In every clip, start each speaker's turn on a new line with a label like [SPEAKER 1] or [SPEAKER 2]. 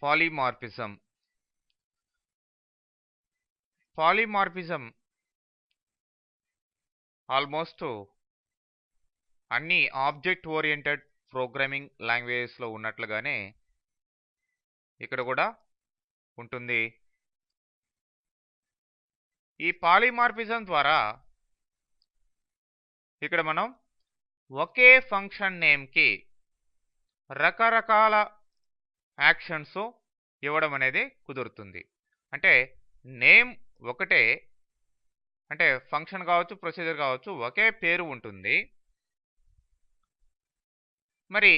[SPEAKER 1] Polymorphism. Polymorphism almost అన్ని object oriented programming లాంగ్వేజెస్లో ఉన్నట్లుగానే ఇక్కడ కూడా ఉంటుంది. ఈ పాలిమార్ఫిజం ద్వారా ఇక్కడ మనం ఒకే ఫంక్షన్ నేమ్కి రకరకాల యాక్షన్స్ ఇవ్వడం అనేది కుదురుతుంది. అంటే నేమ్ ఒకటే, అంటే ఫంక్షన్ కావచ్చు, ప్రొసీజర్ కావచ్చు, ఒకే పేరు ఉంటుంది. మరి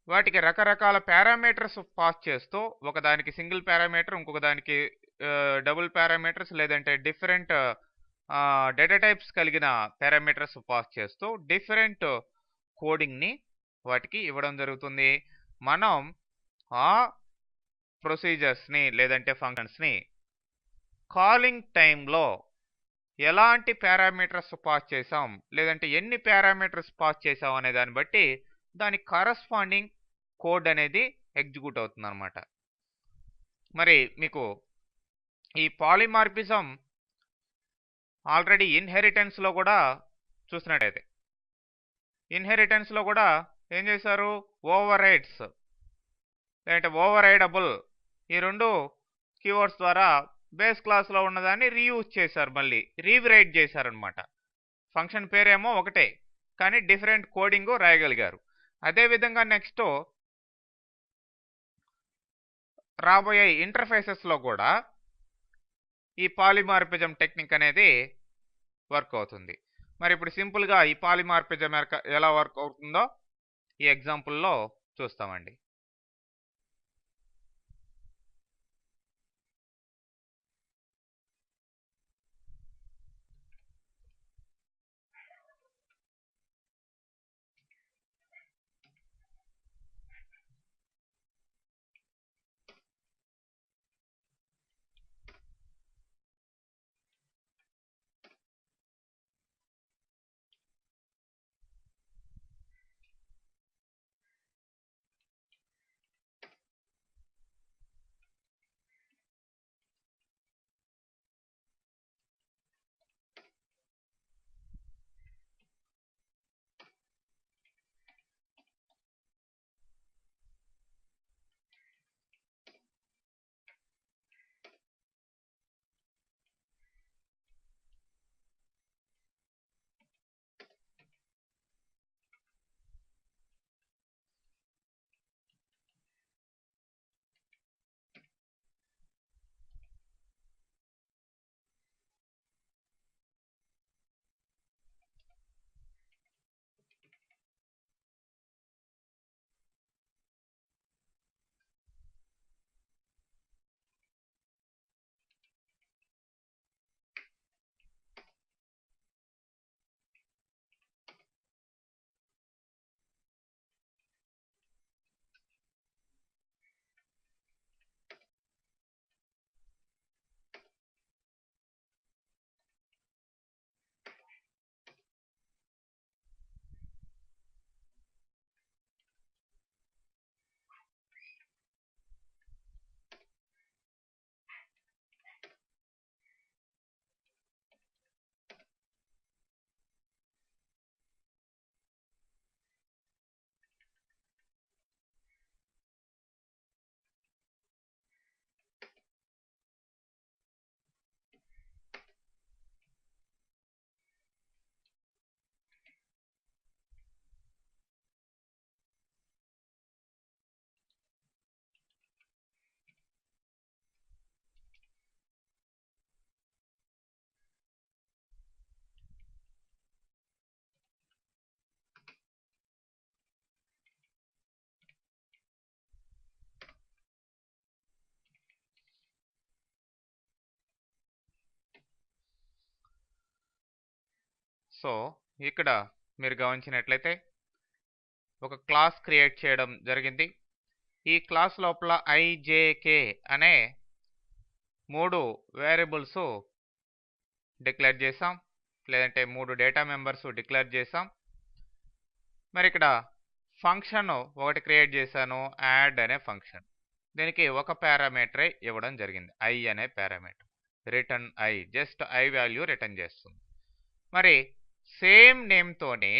[SPEAKER 1] వాటికి రకరకాల పారామీటర్స్ పాస్ చేస్తూ, ఒకదానికి సింగిల్ పారామీటర్, ఇంకొక దానికి డబుల్ పారామీటర్స్, లేదంటే డిఫరెంట్ డేటా టైప్స్ కలిగిన పారామీటర్స్ పాస్ చేస్తూ డిఫరెంట్ కోడింగ్ని వాటికి ఇవ్వడం జరుగుతుంది. మనం ఆ ప్రొసీజర్స్ని లేదంటే ఫంక్షన్స్ని కాలింగ్ టైంలో ఎలాంటి పారామీటర్స్ పాస్ చేసాం, లేదంటే ఎన్ని పారామీటర్స్ పాస్ చేసాం అనే దాన్ని బట్టి దానికి కరస్పాండింగ్ కోడ్ అనేది ఎగ్జిక్యూట్ అవుతుంది అన్నమాట. మరి మీకు ఈ పాలిమార్ఫిజం ఆల్రెడీ ఇన్హెరిటెన్స్లో కూడా చూసినట్టయితే, ఇన్హెరిటెన్స్లో కూడా ఏం చేశారు, ఓవర్ రైడ్స్ లేదంటే ఓవర్ రైడబుల్, ఈ రెండు కీవర్డ్స్ ద్వారా బేస్ క్లాస్లో ఉన్నదాన్ని రీయూజ్ చేశారు, మళ్ళీ రీరైట్ చేశారనమాట. ఫంక్షన్ పేరేమో ఒకటే కానీ డిఫరెంట్ కోడింగ్ రాయగలిగారు. అదేవిధంగా నెక్స్ట్ రాబోయే ఇంటర్ఫేసెస్లో కూడా ఈ పాలిమార్ఫిజం టెక్నిక్ అనేది వర్క్ అవుతుంది. మరి ఇప్పుడు సింపుల్గా ఈ పాలిమార్ఫిజం ఎలా వర్క్ అవుతుందో ఈ ఎగ్జాంపుల్లో చూస్తామండి. సో ఇక్కడ మీరు గమనించినట్లయితే ఒక క్లాస్ క్రియేట్ చేయడం జరిగింది. ఈ క్లాస్ లోపల ఐజేకే అనే 3 వేరియబుల్స్ డిక్లేర్ చేసాం, లేదంటే 3 డేటా మెంబర్స్ డిక్లేర్ చేసాం. మరి ఇక్కడ ఫంక్షన్ ఒకటి క్రియేట్ చేశాను, యాడ్ అనే ఫంక్షన్. దీనికి ఒక పారామీటరే ఇవ్వడం జరిగింది, ఐ అనే parameter. Return I, just I value return చేస్తుంది. మరి సేమ్ నేమ్తోని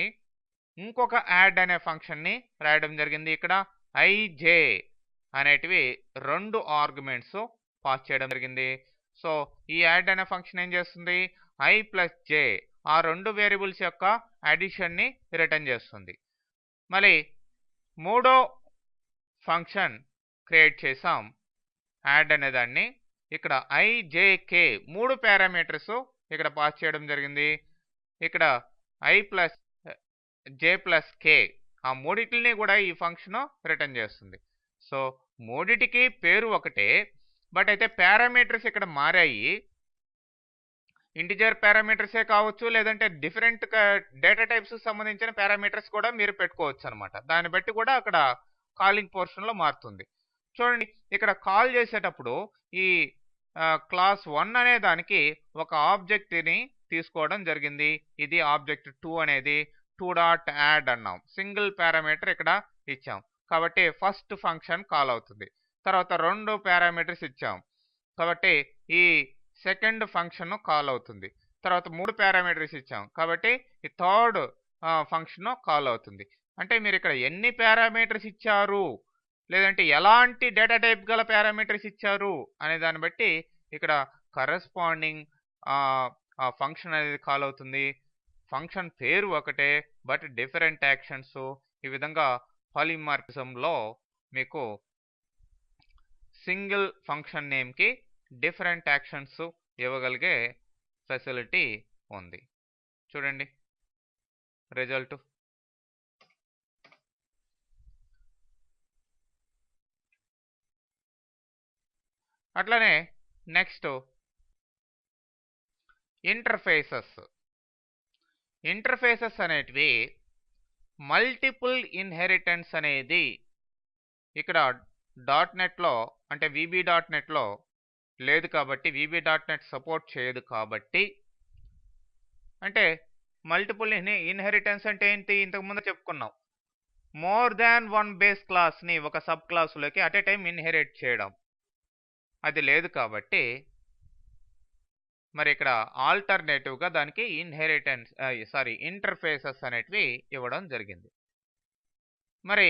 [SPEAKER 1] ఇంకొక యాడ్ అనే ఫంక్షన్ని రాయడం జరిగింది. ఇక్కడ ఐజే అనేటివి 2 ఆర్గ్యుమెంట్స్ పాస్ చేయడం జరిగింది. సో ఈ యాడ్ అనే ఫంక్షన్ ఏం చేస్తుంది, ఐ ప్లస్ జే ఆ 2 వేరియబుల్స్ యొక్క అడిషన్ని రిటర్న్ చేస్తుంది. మళ్ళీ మూడో ఫంక్షన్ క్రియేట్ చేసాం, యాడ్ అనే దాన్ని. ఇక్కడ ఐజేకే 3 పారామీటర్స్ ఇక్కడ పాస్ చేయడం జరిగింది. ఇక్కడ ఐ ప్లస్ జే ప్లస్ కే ఆ మూడిటిని కూడా ఈ ఫంక్షన్ రిటర్న్ చేస్తుంది. సో మూడిటికి పేరు ఒకటే, బట్ అయితే పారామీటర్స్ ఇక్కడ మారాయి. ఇంటిజర్ పారామీటర్సే కావచ్చు, లేదంటే డిఫరెంట్ డేటా టైప్స్ సంబంధించిన పారామీటర్స్ కూడా మీరు పెట్టుకోవచ్చు అనమాట. దాన్ని బట్టి కూడా అక్కడ కాలింగ్ పోర్షన్లో మారుతుంది. చూడండి, ఇక్కడ కాల్ చేసేటప్పుడు ఈ క్లాస్ 1 అనే దానికి ఒక ఆబ్జెక్ట్ని తీసుకోవడం జరిగింది. ఇది ఆబ్జెక్ట్ 2 అనేది 2.add అన్నాం, సింగిల్ పారామీటర్ ఇక్కడ ఇచ్చాం కాబట్టి ఫస్ట్ ఫంక్షన్ కాల్ అవుతుంది. తర్వాత 2 పారామీటర్స్ ఇచ్చాం కాబట్టి ఈ సెకండ్ ఫంక్షన్ కాల్ అవుతుంది. తర్వాత 3 పారామీటర్స్ ఇచ్చాం కాబట్టి ఈ థర్డ్ ఫంక్షన్ కాల్ అవుతుంది. అంటే మీరు ఇక్కడ ఎన్ని పారామీటర్స్ ఇచ్చారు, లేదంటే ఎలాంటి డేటా టైప్ గల పారామీటర్స్ ఇచ్చారు అనే దాన్ని బట్టి ఇక్కడ కరెస్పాండింగ్ ఫంక్షన్ అనేది కాల్ అవుతుంది. ఫంక్షన్ పేరు ఒకటే బట్ డిఫరెంట్ యాక్షన్స్. ఈ విధంగా పాలిమార్ఫిజంలో మీకు సింగిల్ ఫంక్షన్ నేమ్కి డిఫరెంట్ యాక్షన్స్ ఇవ్వగలిగే ఫెసిలిటీ ఉంది. చూడండి రిజల్ట్. అట్లనే నెక్స్ట్ ఇంటర్ఫేసెస్ అనేటివి మల్టిపుల్ ఇన్హెరిటెన్స్ అనేది ఇక్కడ .NETలో అంటే VB.NETలో లేదు కాబట్టి, VB.NET సపోర్ట్ చేయదు కాబట్టి. అంటే మల్టిపుల్ ఇన్హెరిటెన్స్ అంటే ఏంటి, ఇంతకుముందు చెప్పుకున్నాం, మోర్ దాన్ వన్ బేస్ క్లాస్ని ఒక సబ్ క్లాసులోకి అట్ ఏ టైం ఇన్హెరిట్ చేయడం, అది లేదు కాబట్టి మరి ఇక్కడ ఆల్టర్నేటివ్గా దానికి ఇంటర్ఫేసెస్ అనేటివి ఇవ్వడం జరిగింది. మరి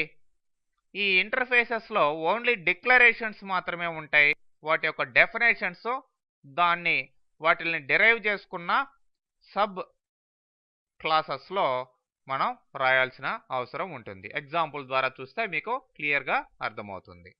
[SPEAKER 1] ఈ ఇంటర్ఫేసెస్లో ఓన్లీ డిక్లరేషన్స్ మాత్రమే ఉంటాయి. వాటి యొక్క డెఫినేషన్స్ వాటిని డిరైవ్ చేసుకున్న సబ్ క్లాసెస్లో మనం రాయాల్సిన అవసరం ఉంటుంది. ఎగ్జాంపుల్ ద్వారా చూస్తే మీకు క్లియర్గా అర్థమవుతుంది.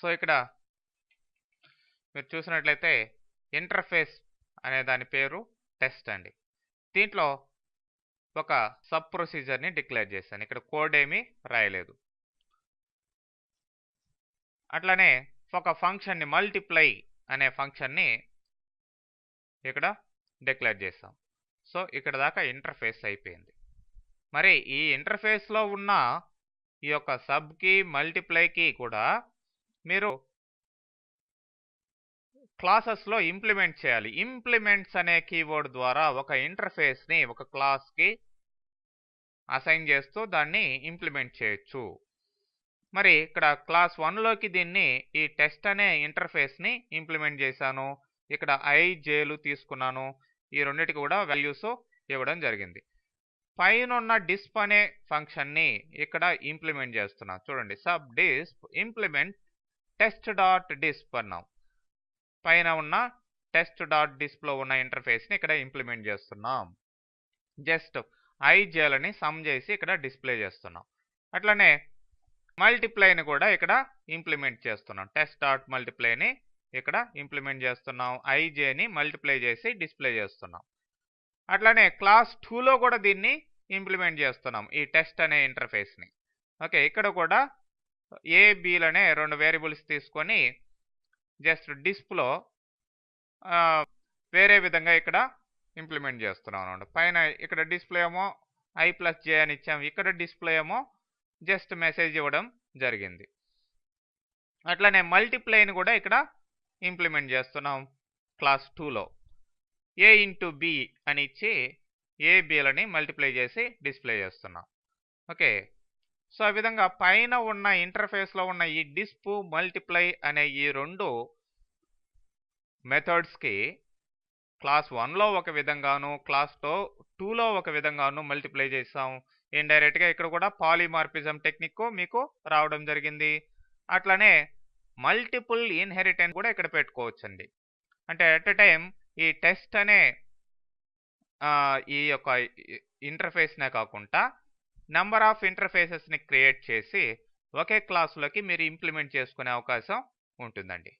[SPEAKER 1] సో ఇక్కడ మీరు చూసినట్లయితే ఇంటర్ఫేస్ అనే దాని పేరు టెస్ట్ అండి. దీంట్లో ఒక సబ్ ప్రొసీజర్ని డిక్లేర్ చేశాను. ఇక్కడ కోడ్ ఏమీ రాయలేదు. అట్లనే ఒక ఫంక్షన్ని మల్టిప్లై అనే ఫంక్షన్ని ఇక్కడ డిక్లేర్ చేసాం. సో ఇక్కడ దాకా ఇంటర్ఫేస్ అయిపోయింది. మరి ఈ ఇంటర్ఫేస్లో ఉన్న ఈ యొక్క సబ్కి మల్టిప్లైకి కూడా మీరు క్లాసెస్లో ఇంప్లిమెంట్ చేయాలి. ఇంప్లిమెంట్స్ అనే కీవర్డ్ ద్వారా ఒక ఇంటర్ఫేస్ని ఒక క్లాస్కి అసైన్ చేస్తూ దాన్ని ఇంప్లిమెంట్ చేయొచ్చు. మరి ఇక్కడ క్లాస్ 1లోకి దీన్ని ఈ టెస్ట్ అనే ఇంటర్ఫేస్ని ఇంప్లిమెంట్ చేశాను. ఇక్కడ ఐ జేలు తీసుకున్నాను. ఈ రెండింటికి కూడా వాల్యూస్ ఇవ్వడం జరిగింది. పైన ఉన్న డిస్ప్ అనే ఫంక్షన్ని ఇక్కడ ఇంప్లిమెంట్ చేస్తున్నాం. చూడండి, సబ్ డిస్ప్ ఇంప్లిమెంట్ టెస్ట్ డాట్ డిస్ప్ అన్నాం. పైన ఉన్న టెస్ట్ డాట్ డిస్ప్లో ఉన్న ఇంటర్ఫేస్ని ఇక్కడ ఇంప్లిమెంట్ చేస్తున్నాం. జస్ట్ ఐజేలని సమ్ చేసి ఇక్కడ డిస్ప్లే చేస్తున్నాం. అట్లనే మల్టిప్లైని కూడా ఇక్కడ ఇంప్లిమెంట్ చేస్తున్నాం. టెస్ట్ డాట్ మల్టిప్లైని ఇక్కడ ఇంప్లిమెంట్ చేస్తున్నాం. ఐజేని మల్టిప్లై చేసి డిస్ప్లే చేస్తున్నాం. అట్లనే క్లాస్ 2లో కూడా దీన్ని ఇంప్లిమెంట్ చేస్తున్నాం, ఈ టెస్ట్ అనే ఇంటర్ఫేస్ని. ఓకే, ఇక్కడ కూడా ఏ బీలనే 2 వేరియబుల్స్ తీసుకొని జస్ట్ డిస్ప్లో వేరే విధంగా ఇక్కడ ఇంప్లిమెంట్ చేస్తున్నాం అన్నమాట. పైన ఇక్కడ డిస్ప్లే ఏమో I+J అని ఇచ్చాము. ఇక్కడ డిస్ప్లే ఏమో జస్ట్ మెసేజ్ ఇవ్వడం జరిగింది. అట్లనే మల్టిప్లైని కూడా ఇక్కడ ఇంప్లిమెంట్ చేస్తున్నాం క్లాస్ 2లో. A ఇంటూ బి అని ఇచ్చి ఏ బీలని మల్టిప్లై చేసి డిస్ప్లే చేస్తున్నాం. ఓకే, సో ఆ విధంగా పైన ఉన్న ఇంటర్ఫేస్లో ఉన్న ఈ డిస్ప్ మల్టిప్లై అనే ఈ 2 మెథడ్స్కి క్లాస్ 1లో ఒక విధంగాను క్లాస్ 2లో ఒక విధంగాను మల్టిప్లై చేసాం. ఇండైరెక్ట్గా ఇక్కడ కూడా పాలిమార్ఫిజం టెక్నిక్ మీకు రావడం జరిగింది. అట్లనే మల్టిపుల్ ఇన్హెరిటెన్స్ కూడా ఇక్కడ పెట్టుకోవచ్చండి. అంటే అట్ ఎ టైం ఈ టెస్ట్ అనే ఈ యొక్క ఇంటర్ఫేస్నే కాకుండా నెంబర్ ఆఫ్ ఇంటర్ఫేసెస్ని క్రియేట్ చేసి ఒకే క్లాసులోకి మీరు ఇంప్లిమెంట్ చేసుకునే అవకాశం ఉంటుందండి.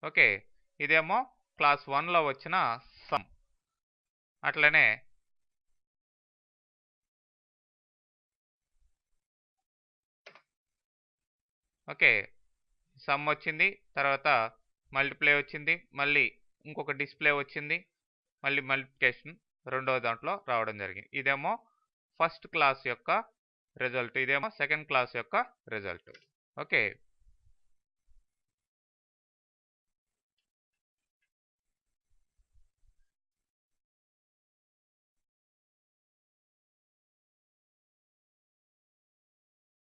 [SPEAKER 1] ఓకే, ఇదేమో క్లాస్ 1లో వచ్చిన సమ్. అట్లనే ఓకే, సమ్ వచ్చింది, తర్వాత మల్టిప్లై వచ్చింది, మళ్ళీ ఇంకొక డిస్ప్లే వచ్చింది, మళ్ళీ మల్టిప్లికేషన్ రెండవ దాంట్లో రావడం జరిగింది. ఇదేమో ఫస్ట్ క్లాస్ యొక్క రిజల్ట్, ఇదేమో సెకండ్ క్లాస్ యొక్క రిజల్ట్. ఓకే.